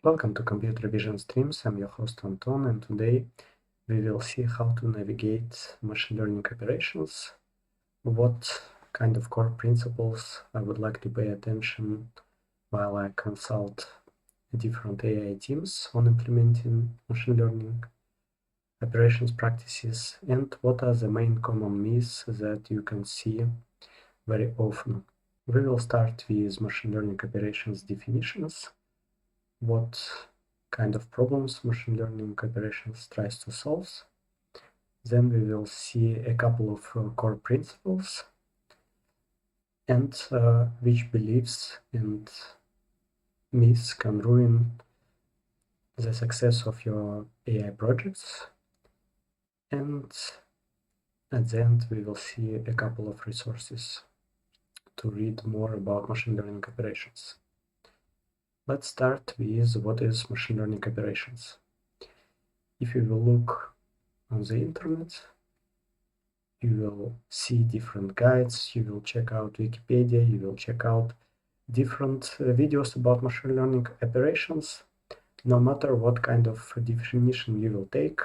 Welcome to Computer Vision Streams. I'm your host Anton, and today we will see how to navigate machine learning operations, what kind of core principles I would like to pay attention while I consult different AI teams on implementing machine learning operations practices, and what are the main common myths that you can see very often. We will start with machine learning operations definitions. What kind of problems machine learning operations tries to solve. Then we will see a couple of core principles and which beliefs and myths can ruin the success of your AI projects. And at the end, we will see a couple of resources to read more about machine learning operations. Let's start with what is machine learning operations. If you will look on the internet, you will see different guides, you will check out Wikipedia, you will check out different videos about machine learning operations. No matter what kind of definition you will take,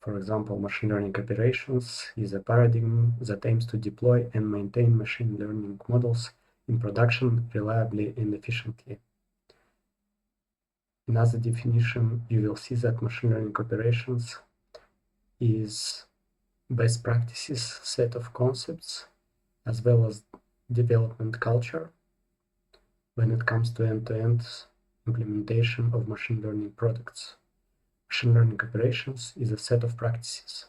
for example, machine learning operations is a paradigm that aims to deploy and maintain machine learning models in production reliably and efficiently. Another definition, you will see that machine learning operations is best practices set of concepts as well as development culture when it comes to end-to-end implementation of machine learning products. Machine learning operations is a set of practices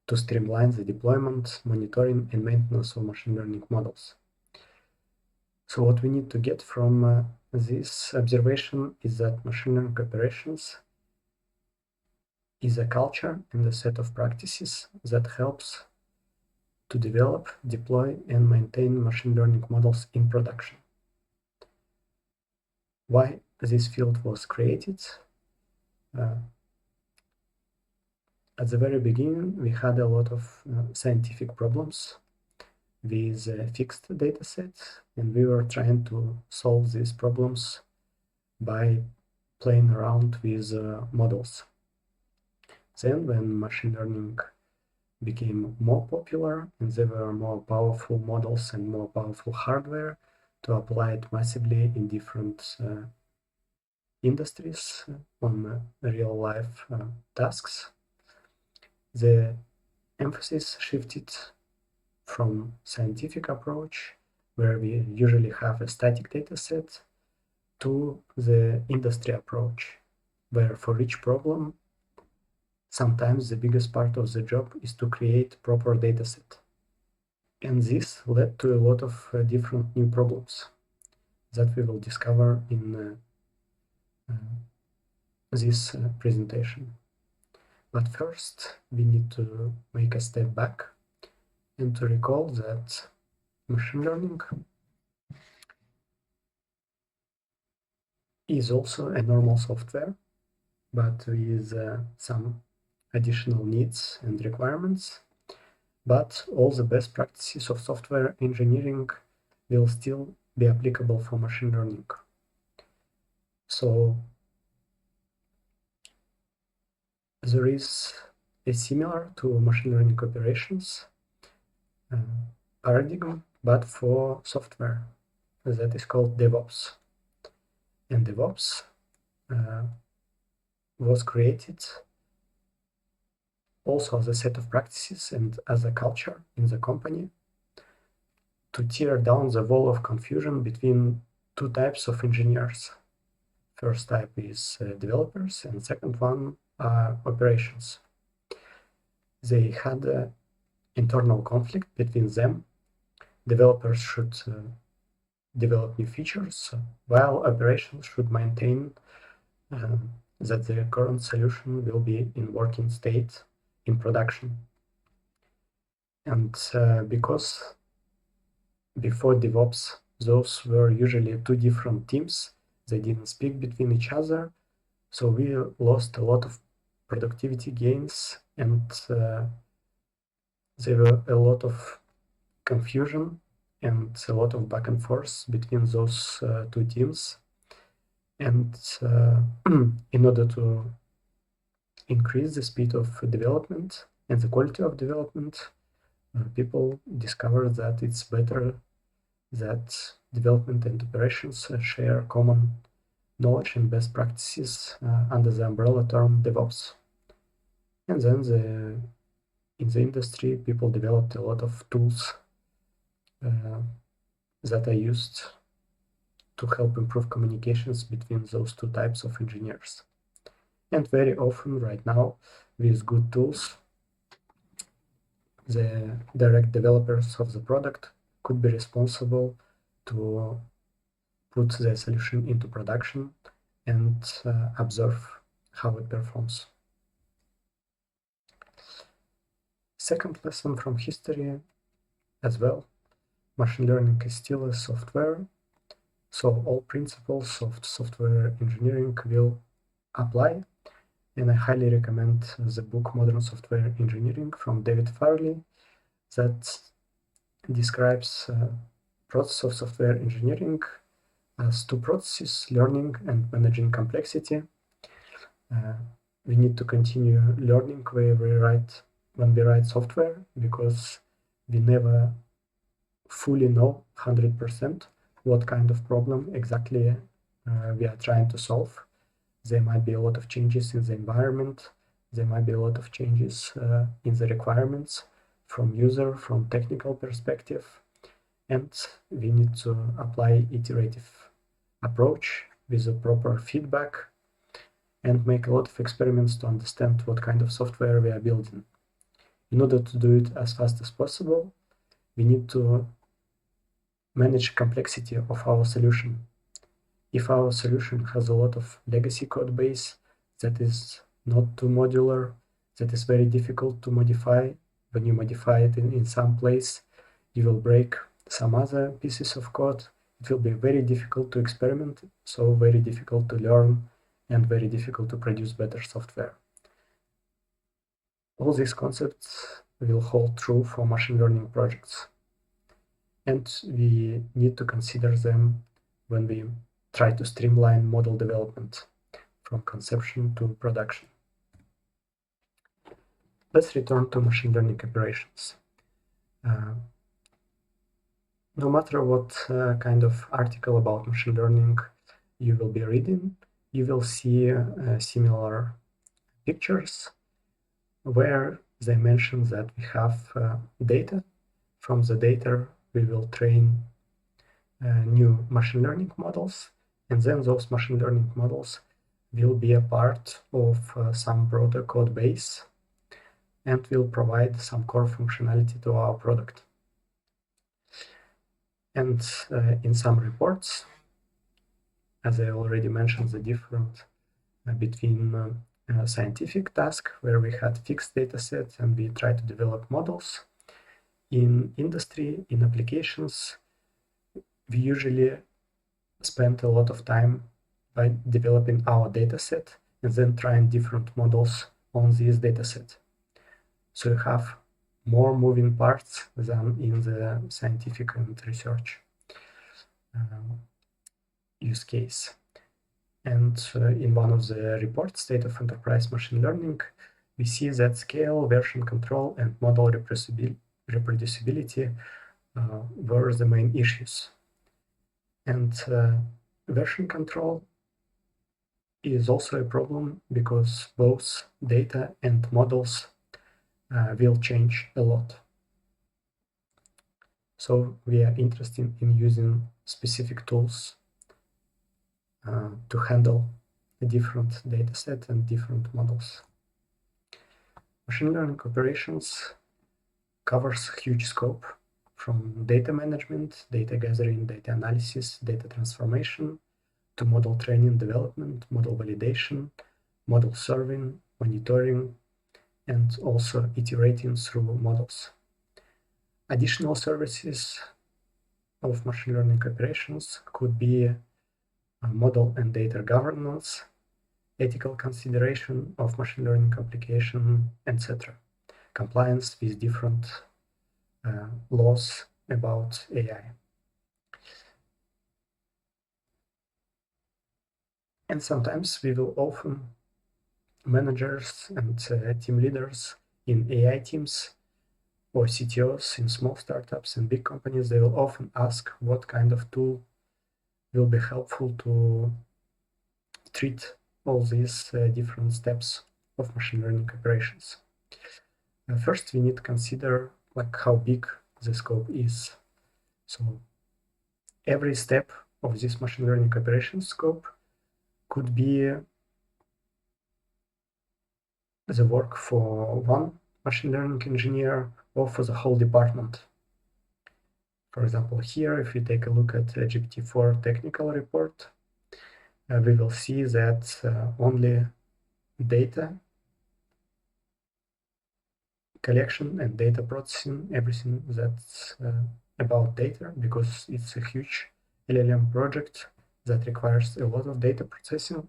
to streamline the deployment, monitoring, and maintenance of machine learning models. So what we need to get from this observation is that machine learning operations is a culture and a set of practices that helps to develop, deploy, and maintain machine learning models in production. Why this field was created? At the very beginning, we had a lot of scientific problems with fixed datasets, and we were trying to solve these problems by playing around with models. Then, when machine learning became more popular and there were more powerful models and more powerful hardware to apply it massively in different industries on real-life tasks, the emphasis shifted from scientific approach, where we usually have a static data set, to the industry approach, where for each problem, sometimes the biggest part of the job is to create proper data set. And this led to a lot of different new problems that we will discover in this presentation. But first, we need to make a step back and to recall that machine learning is also a normal software, but with some additional needs and requirements. But all the best practices of software engineering will still be applicable for machine learning. So there is a similar to machine learning operations paradigm, but for software that is called DevOps. And DevOps was created also as a set of practices and as a culture in the company to tear down the wall of confusion between two types of engineers. First type is developers, and second one are operations. They had an internal conflict between them. Developers should develop new features, while operations should maintain that the current solution will be in working state in production. And because before DevOps, those were usually two different teams, they didn't speak between each other, so we lost a lot of productivity gains, and there were a lot of confusion and a lot of back and forth between those two teams. And in order to increase the speed of development and the quality of development, people discover that it's better that development and operations share common knowledge and best practices under the umbrella term DevOps. And then in the industry, people developed a lot of tools that are used to help improve communications between those two types of engineers. And very often right now, with good tools, the direct developers of the product could be responsible to put the solution into production and observe how it performs. Second lesson from history as well, machine learning is still a software, so all principles of software engineering will apply, and I highly recommend the book Modern Software Engineering from David Farley that describes process of software engineering as two processes, learning and managing complexity. We need to continue learning when we write software, because we never fully know 100% what kind of problem exactly we are trying to solve. There might be a lot of changes in the environment. There might be a lot of changes in the requirements from user, from technical perspective. And we need to apply iterative approach with a proper feedback and make a lot of experiments to understand what kind of software we are building. In order to do it as fast as possible, we need to manage complexity of our solution. If our solution has a lot of legacy code base that is not too modular, that is very difficult to modify, when you modify it in some place, you will break some other pieces of code. It will be very difficult to experiment, so very difficult to learn, and very difficult to produce better software. All these concepts will hold true for machine learning projects, and we need to consider them when we try to streamline model development from conception to production. Let's return to machine learning operations. No matter what kind of article about machine learning you will be reading, you will see similar pictures where they mention that we have data. From the data, we will train new machine learning models, and then those machine learning models will be a part of some broader code base and will provide some core functionality to our product. And in some reports, as I already mentioned, the difference between scientific task, where we had fixed data sets and we try to develop models. In industry, in applications, we usually spend a lot of time by developing our data set and then trying different models on this data set. So you have more moving parts than in the scientific and research use case. And in one of the reports, State of Enterprise Machine Learning, we see that scale, version control, and model reproducibility were the main issues. And version control is also a problem because both data and models will change a lot. So we are interested in using specific tools to handle a different data set and different models. Machine learning operations covers huge scope, from data management, data gathering, data analysis, data transformation, to model training, development, model validation, model serving, monitoring, and also iterating through models. Additional services of machine learning operations could be model and data governance, ethical consideration of machine learning application, etc. Compliance with different laws about AI. And sometimes we will often, managers and team leaders in AI teams or CTOs in small startups and big companies, they will often ask what kind of tool will be helpful to treat all these different steps of machine learning operations. First, we need to consider how big the scope is. So every step of this machine learning operation scope could be the work for one machine learning engineer or for the whole department. For example, here, if we take a look at GPT-4 technical report, we will see that only data collection and data processing, everything that's about data, because it's a huge LLM project that requires a lot of data processing.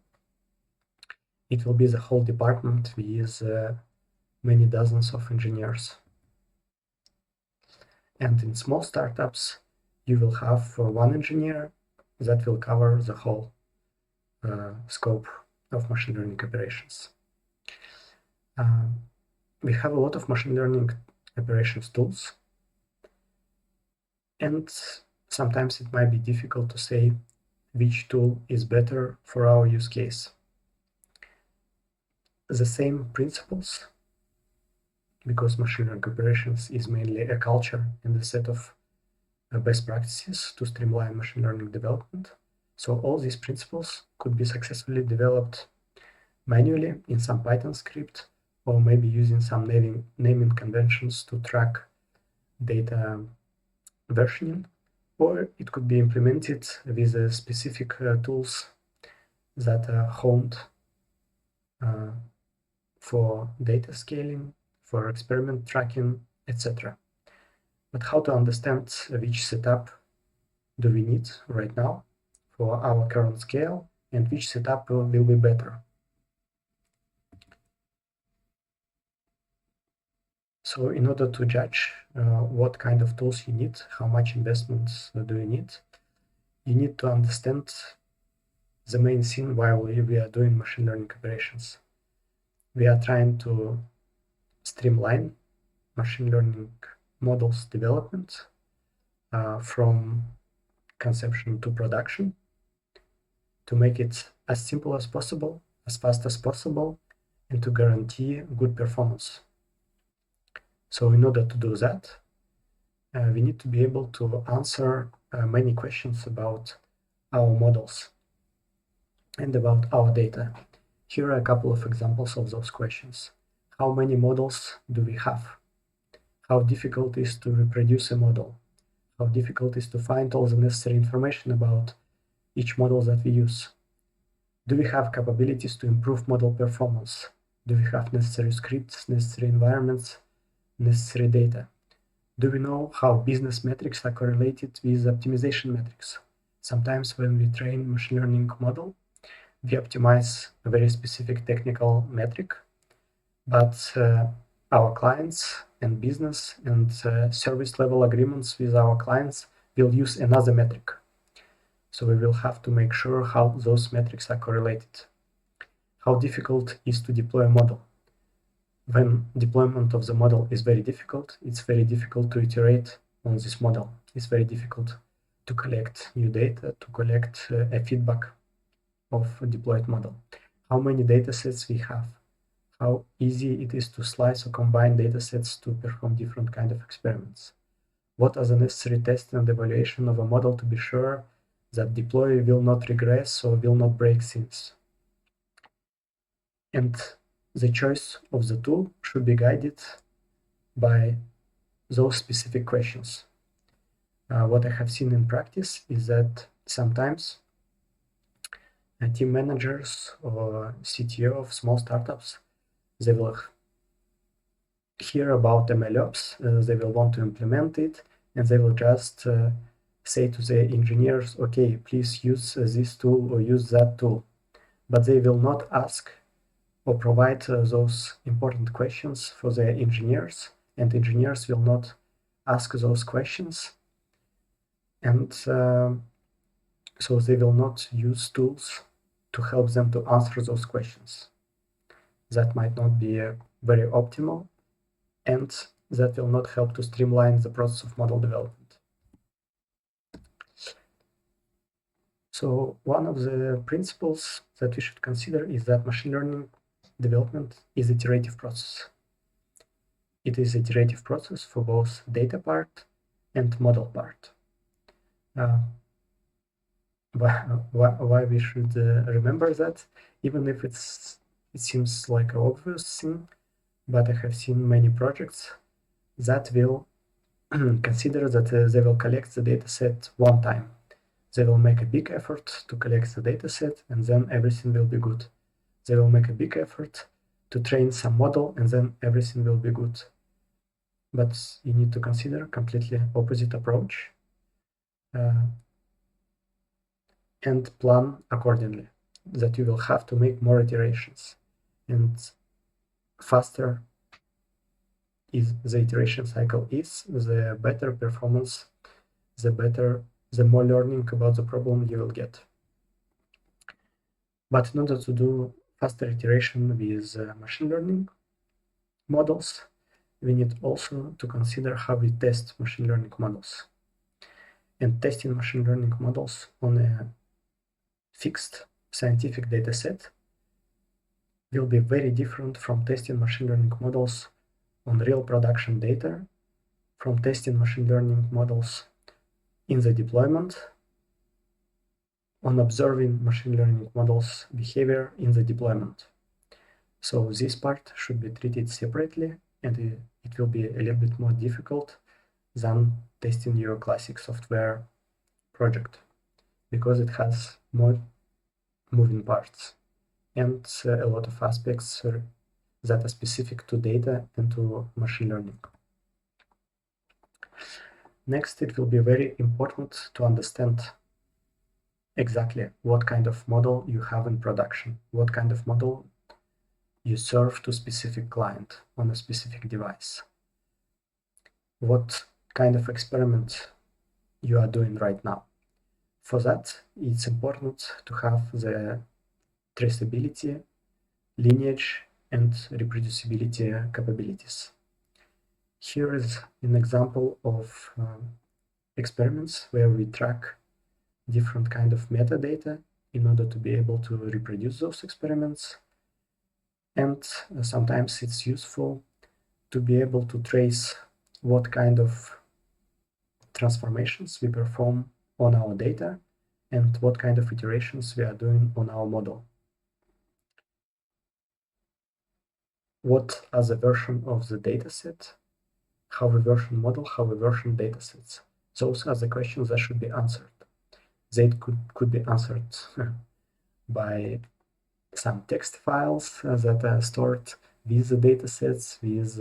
It will be the whole department with many dozens of engineers. And in small startups, you will have one engineer that will cover the whole scope of machine learning operations. We have a lot of machine learning operations tools, and sometimes it might be difficult to say which tool is better for our use case. The same principles, because machine learning operations is mainly a culture and a set of best practices to streamline machine learning development. So all these principles could be successfully developed manually in some Python script, or maybe using some naming conventions to track data versioning, or it could be implemented with specific tools that are honed for data scaling, for experiment tracking, etc. But how to understand which setup do we need right now for our current scale, and which setup will be better? So in order to judge what kind of tools you need, how much investments do you need to understand the main thing while we are doing machine learning operations. We are trying to streamline machine learning models development from conception to production, to make it as simple as possible, as fast as possible, and to guarantee good performance. So in order to do that, we need to be able to answer many questions about our models and about our data. Here are a couple of examples of those questions. How many models do we have? How difficult is to reproduce a model? How difficult is to find all the necessary information about each model that we use? Do we have capabilities to improve model performance? Do we have necessary scripts, necessary environments, necessary data? Do we know how business metrics are correlated with optimization metrics? Sometimes when we train machine learning model, we optimize a very specific technical metric, but our clients and business and service level agreements with our clients will use another metric. So we will have to make sure how those metrics are correlated. How difficult is to deploy a model? When deployment of the model is very difficult, it's very difficult to iterate on this model. It's very difficult to collect new data, to collect a feedback of a deployed model. How many datasets we have? How easy it is to slice or combine datasets to perform different kind of experiments? What are the necessary tests and evaluation of a model to be sure that deploy will not regress or will not break things? And the choice of the tool should be guided by those specific questions. What I have seen in practice is that sometimes team managers or CTO of small startups, they will hear about MLOps, they will want to implement it, and they will just say to the engineers, okay, please use this tool or use that tool. But they will not ask or provide those important questions for the engineers, and engineers will not ask those questions, and so they will not use tools to help them to answer those questions. That might not be very optimal, and that will not help to streamline the process of model development. So one of the principles that we should consider is that machine learning development is an iterative process. It is an iterative process for both data part and model part. Why we should remember that, even if it seems like an obvious thing, but I have seen many projects that will consider that they will collect the dataset one time. They will make a big effort to collect the dataset, and then everything will be good. They will make a big effort to train some model, and then everything will be good. But you need to consider completely opposite approach and plan accordingly, that you will have to make more iterations. And faster is the iteration cycle is, the better performance, the more learning about the problem you will get. But in order to do faster iteration with machine learning models, we need also to consider how we test machine learning models. And testing machine learning models on a fixed scientific data set will be very different from testing machine learning models on real production data, from testing machine learning models in the deployment, on observing machine learning models' behavior in the deployment. So this part should be treated separately, and it will be a little bit more difficult than testing your classic software project, because it has more moving parts and a lot of aspects that are specific to data and to machine learning. Next, it will be very important to understand exactly what kind of model you have in production, what kind of model you serve to a specific client on a specific device, what kind of experiment you are doing right now. For that, it's important to have the traceability, lineage, and reproducibility capabilities. Here is an example of experiments where we track different kind of metadata in order to be able to reproduce those experiments. And sometimes it's useful to be able to trace what kind of transformations we perform on our data and what kind of iterations we are doing on our model. What are the version of the dataset, how we version model, how we version datasets. Those are the questions that should be answered. They could be answered by some text files that are stored with the datasets, with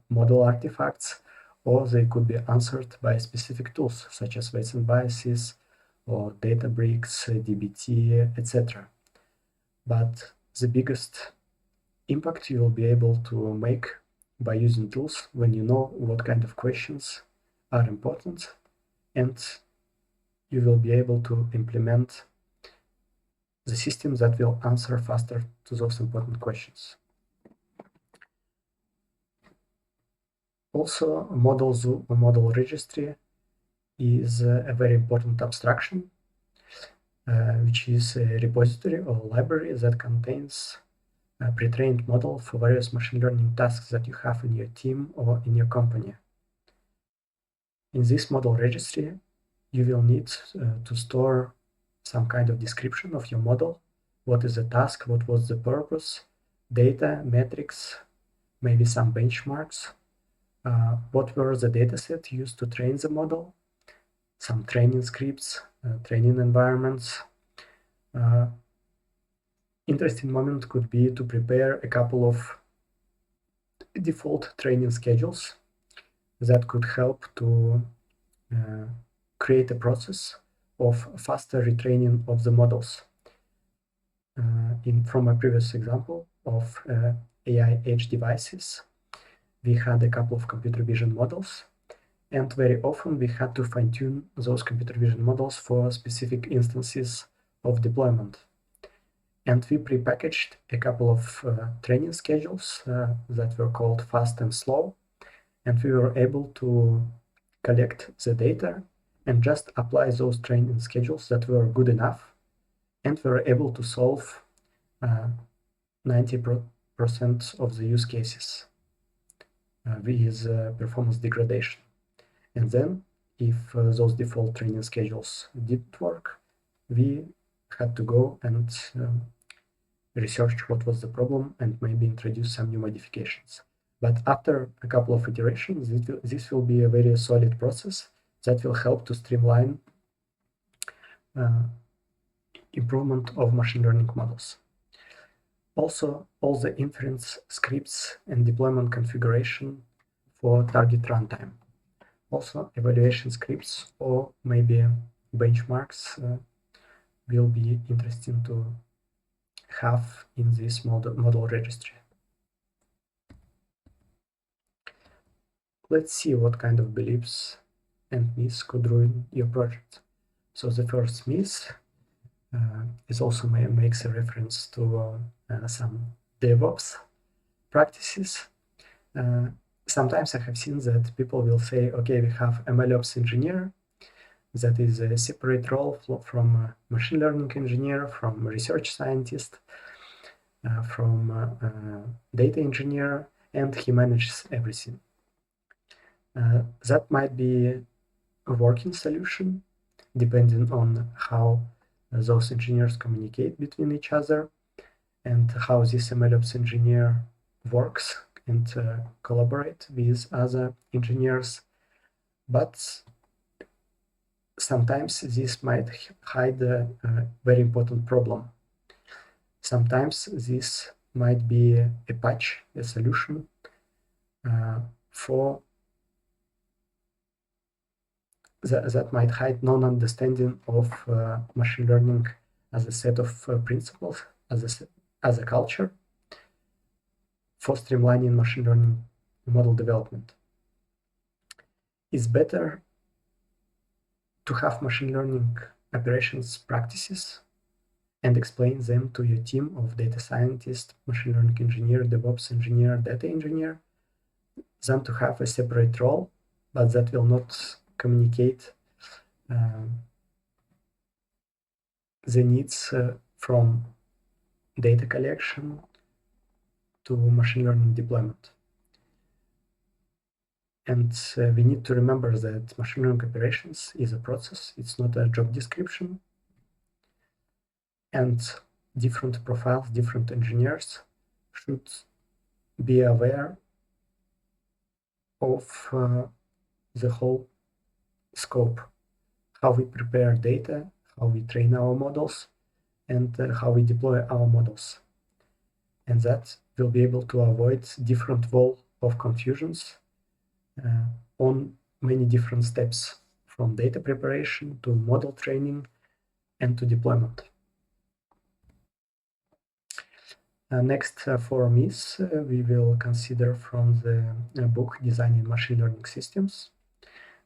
model artifacts, or they could be answered by specific tools such as weights and biases, or Databricks, DBT, etc. But the biggest impact you will be able to make by using tools when you know what kind of questions are important, and you will be able to implement the system that will answer faster to those important questions. Also, a model zoo or model registry is a very important abstraction, which is a repository or library that contains a pre-trained model for various machine learning tasks that you have in your team or in your company. In this model registry, you will need to store some kind of description of your model. What is the task? What was the purpose? Data, metrics, maybe some benchmarks. What were the dataset used to train the model? Some training scripts, training environments. Interesting moment could be to prepare a couple of default training schedules that could help to create a process of faster retraining of the models. From a previous example of AI edge devices, we had a couple of computer vision models, and very often we had to fine-tune those computer vision models for specific instances of deployment. And we prepackaged a couple of training schedules that were called fast and slow. And we were able to collect the data and just apply those training schedules that were good enough. And we were able to solve 90% of the use cases with performance degradation. And then, if those default training schedules didn't work, we had to go and research what was the problem and maybe introduce some new modifications. But after a couple of iterations, this will be a very solid process that will help to streamline improvement of machine learning models. Also, all the inference scripts and deployment configuration for target runtime. Also, evaluation scripts or maybe benchmarks will be interesting to have in this model registry. Let's see what kind of beliefs and myths could ruin your project. So the first myth is also makes a reference to some DevOps practices. Sometimes I have seen that people will say, okay, we have MLOps engineer, that is a separate role from a machine learning engineer, from research scientist, from data engineer, and he manages everything. That might be a working solution, depending on how those engineers communicate between each other and how this MLOps engineer works and collaborate with other engineers. But sometimes this might hide a very important problem. Sometimes this might be a patch, a solution for that might hide non-understanding of machine learning as a set of principles, as a culture for streamlining machine learning model development. It's better to have machine learning operations practices and explain them to your team of data scientist, machine learning engineer, DevOps engineer, data engineer, than to have a separate role, but that will not communicate the needs from data collection to machine learning deployment. And we need to remember that machine learning operations is a process, it's not a job description. And different profiles, different engineers should be aware of the whole scope, how we prepare data, how we train our models, and how we deploy our models. And that will be able to avoid different wall of confusions on many different steps, from data preparation to model training and to deployment. Next, for myths, we will consider from the book Designing Machine Learning Systems.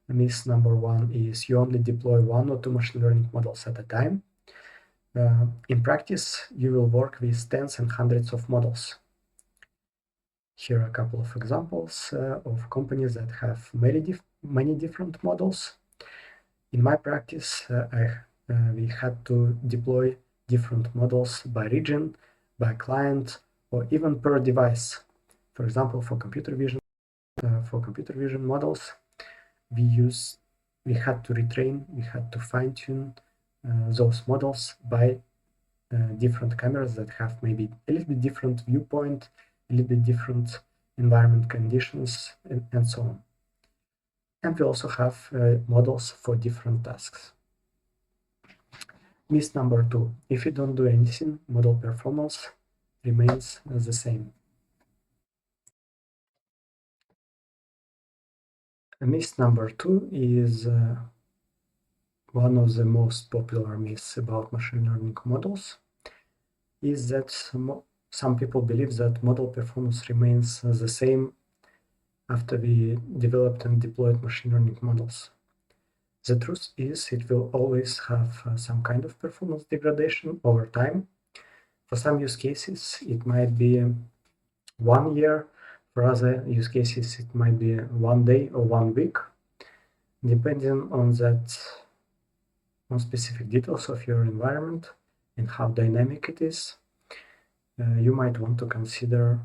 Myth number 1 is you only deploy 1 or 2 machine learning models at a time. In practice, you will work with tens and hundreds of models. Here are a couple of examples of companies that have many different models. In my practice, we had to deploy different models by region, by client, or even per device. For example, for computer vision models, we had to retrain, we had to fine-tune those models by different cameras that have maybe a little bit different viewpoint, a little bit different environment conditions, and so on. And we also have models for different tasks. Myth number 2, if you don't do anything, model performance remains the same. Myth number 2 is one of the most popular myths about machine learning models, is that some people believe that model performance remains the same after we developed and deployed machine learning models. The truth is it will always have some kind of performance degradation over time, For some use cases, it might be 1 year. For other use cases, it might be 1 day or 1 week, depending on specific details of your environment and how dynamic it is. You might want to consider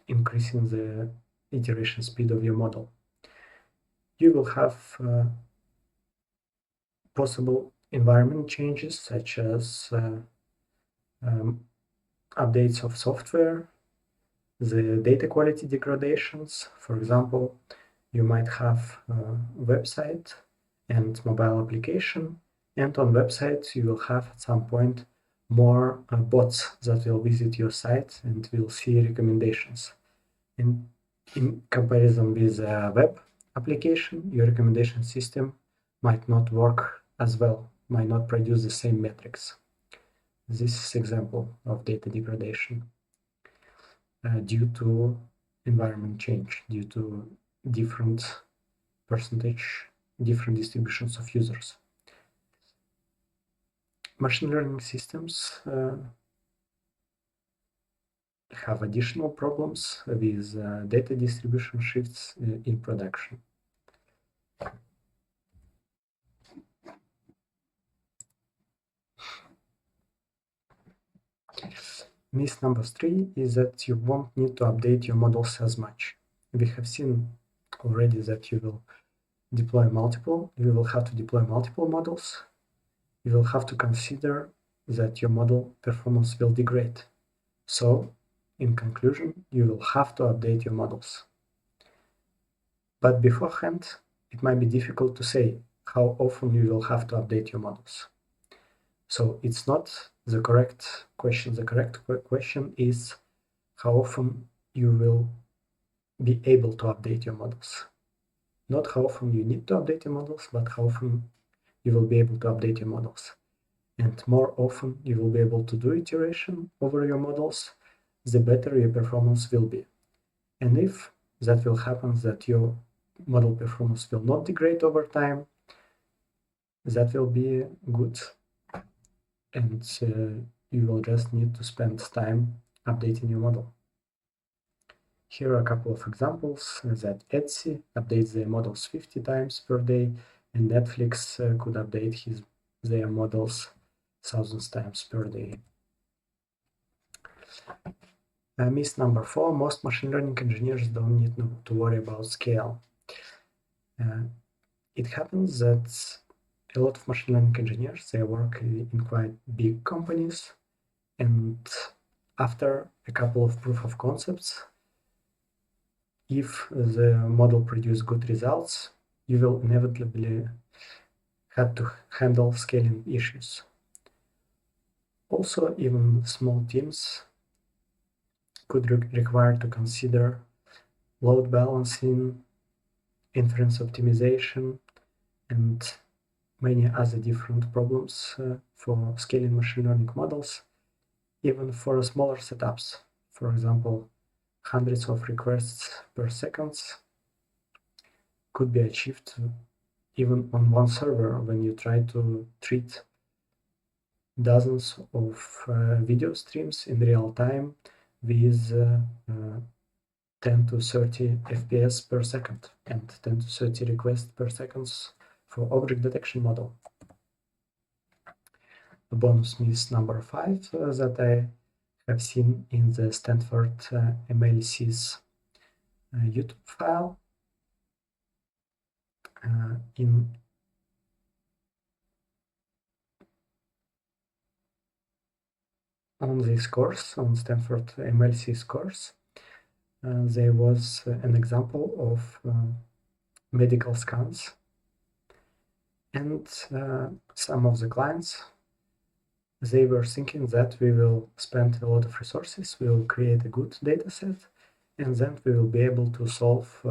increasing the iteration speed of your model. You will have possible environment changes such as updates of software, the data quality degradations. For example, you might have a website and mobile application, and on websites you will have at some point more bots that will visit your site and will see recommendations. In comparison with a web application, your recommendation system might not work as well, might not produce the same metrics. This is example of data degradation due to environment change, due to different distributions of users. Machine learning systems have additional problems with data distribution shifts in production. Myth number 3 is that you won't need to update your models as much. We have seen already that you will have to deploy multiple models. You will have to consider that your model performance will degrade. So, in conclusion, you will have to update your models. But beforehand, it might be difficult to say how often you will have to update your models. So it's not the correct question. The correct question is how often you will be able to update your models. Not how often you need to update your models, but how often you will be able to update your models. And more often you will be able to do iteration over your models, the better your performance will be. And if that will happen, that your model performance will not degrade over time, that will be good. And you will just need to spend time updating your model. Here are a couple of examples that Etsy updates their models 50 times per day, and Netflix could update their models thousands times per day. Myth number 4, most machine learning engineers don't need to worry about scale. It happens that a lot of machine learning engineers, they work in quite big companies, and after a couple of proof of concepts, if the model produces good results, you will inevitably have to handle scaling issues. Also, even small teams could require to consider load balancing, inference optimization, and many other different problems for scaling machine learning models, even for smaller setups. For example, hundreds of requests per second could be achieved even on one server when you try to treat dozens of video streams in real time with 10 to 30 FPS per second and 10 to 30 requests per second for object detection model. A bonus myth number 5 that I have seen in the Stanford MLC's YouTube file. On this course, on Stanford MLC's course, there was an example of medical scans, and some of the clients, they were thinking that we will spend a lot of resources, we will create a good data set, and then we will be able to solve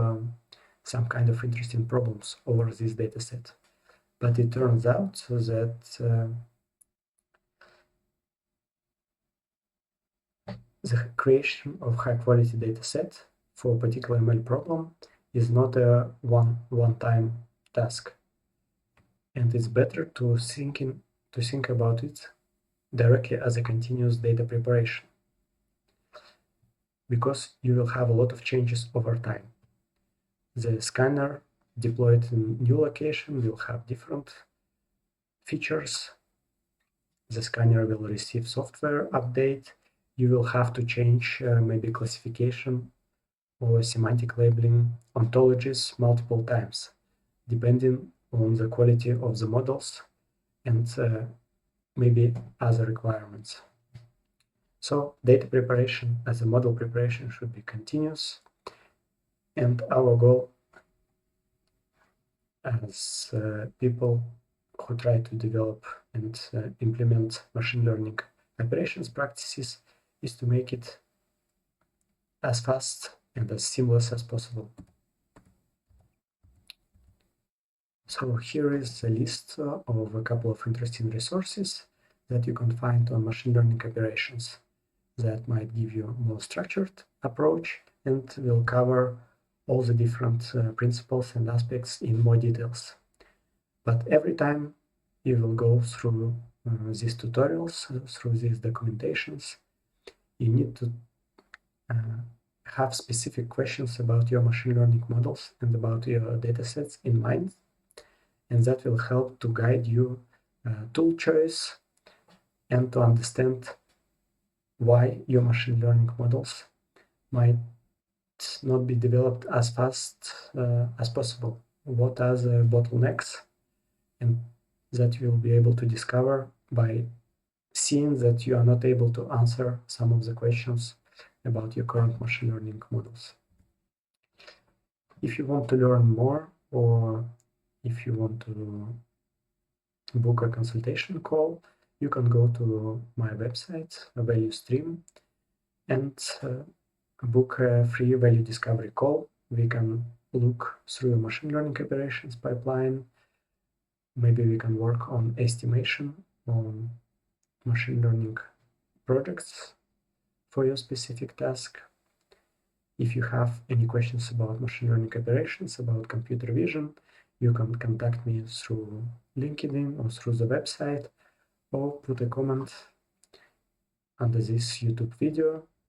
some kind of interesting problems over this data set. But it turns out that the creation of high-quality data set for a particular ML problem is not a one-time task, and it's better to think about it directly as a continuous data preparation, because you will have a lot of changes over time. The scanner deployed in new location will have different features. The scanner will receive software update. You will have to change maybe classification or semantic labeling ontologies multiple times, depending on the quality of the models and maybe other requirements. So data preparation as a model preparation should be continuous, and our goal as people who try to develop and implement machine learning operations practices is to make it as fast and as seamless as possible. So here is a list of a couple of interesting resources that you can find on machine learning operations that might give you a more structured approach and will cover all the different principles and aspects in more details. But every time you will go through these tutorials, through these documentations, you need to have specific questions about your machine learning models and about your datasets in mind, and that will help to guide you tool choice and to understand why your machine learning models might not be developed as fast as possible. What are the bottlenecks? And that you will be able to discover by seeing that you are not able to answer some of the questions about your current machine learning models. If you want to learn more, or if you want to book a consultation call, you can go to my website, Value Stream, and book a free value discovery call. We can look through a machine learning operations pipeline. Maybe we can work on estimation on machine learning projects for your specific task. If you have any questions about machine learning operations, about computer vision, you can contact me through LinkedIn or through the website, or put a comment under this YouTube video